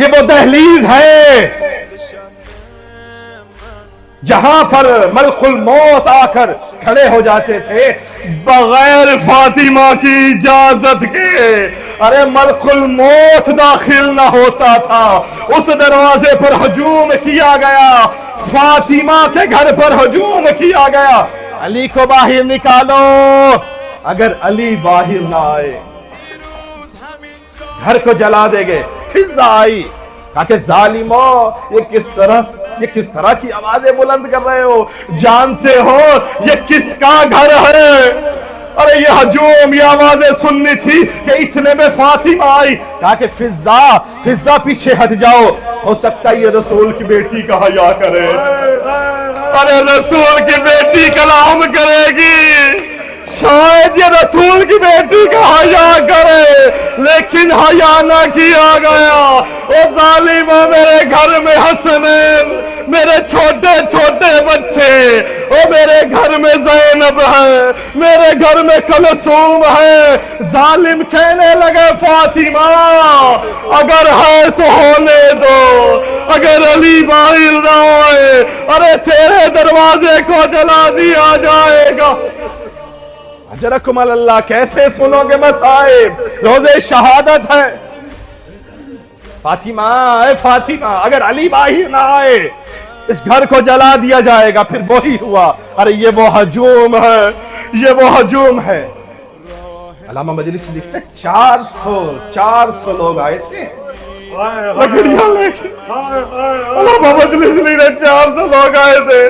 یہ وہ دہلیز ہے جہاں پر ملک الموت آ کر کھڑے ہو جاتے تھے بغیر فاطمہ کی اجازت کے. ارے ملک الموت داخل نہ ہوتا تھا. اس دروازے پر ہجوم کیا گیا, فاطمہ کے گھر پر ہجوم کیا گیا. علی کو باہر نکالو. اگر علی باہر نہ آئے گھر کو جلا دے گے. فضا آئی, کہا کہ ظالموں یہ کس طرح کی آوازیں بلند کر رہے ہو, جانتے ہو یہ کس کا گھر ہے؟ ارے یہ ہجوم, یہ آوازیں سننی تھی کہ اتنے میں فاطمہ آئی. کہا کہ فضا پیچھے ہٹ جاؤ, ہو سکتا ہے یہ رسول کی بیٹی کا حیا کرے. ارے رسول کی بیٹی کلام کرے گی, شاید یہ رسول کی بیٹی کا حیا کرے, لیکن حیا نہ کیا گیا. او ظالمہ, میرے گھر میں حسنین, میرے چھوٹے چھوٹے بچے, او میرے گھر میں زینب ہے, میرے گھر میں کلثوم ہے. ظالم کہنے لگے فاطمہ اگر ہے تو ہونے دو, اگر علی باہر نہ ہوئے ارے تیرے دروازے کو جلا دیا جائے گا. اجرکم اللہ. کیسے سنو گے مصائب؟ روزے شہادت ہے. فاطمہ, اے فاطمہ, اگر علی باہر نہ آئے اس گھر کو جلا دیا جائے گا. پھر وہی ہوا. ارے یہ وہ ہجوم ہے, یہ وہ ہجوم ہے. علامہ مجلسی لکھتے 400 لوگ آئے تھے لکڑیاں لے کے. علامہ مجلسی لکھتے 400 لوگ آئے تھے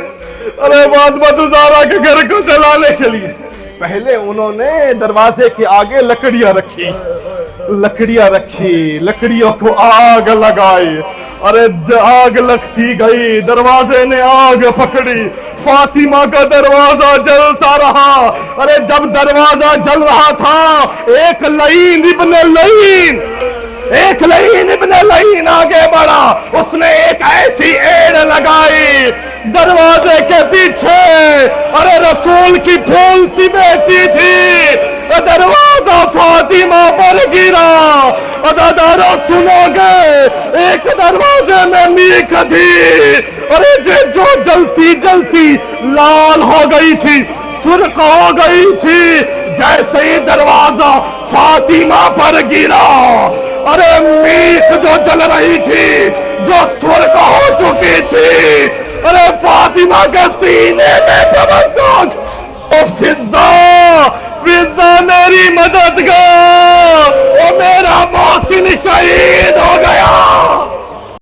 ارے فاطمہ زہرا کے گھر کو جلانے کے لیے. پہلے انہوں نے دروازے کے آگے لکڑیاں رکھی, لکڑیوں کو آگ لگائی. ارے آگ لگتی گئی, دروازے نے آگ پکڑی, فاطمہ کا دروازہ جلتا رہا. ارے جب دروازہ جل رہا تھا ایک لعین ابن لعین آگے بڑھا. اس نے ایک ایسی ایڑ لگائی دروازے کے پیچھے. ارے رسول کی پھول سی بیٹی تھی, دروازہ فاطمہ پر گرا. عزادارو سنو گے, ایک دروازے میں میخ تھی, ارے جو جلتی لال ہو گئی تھی, سرخ ہو گئی تھی. جیسے ہی دروازہ فاطمہ پر گرا, ارے میخ جو جل رہی تھی, جو سرخ ہو چکی تھی, ارے فاطمہ کے سینے میں پرستک. او فضا میری مددگار, او میرا محسن شہید ہو گیا.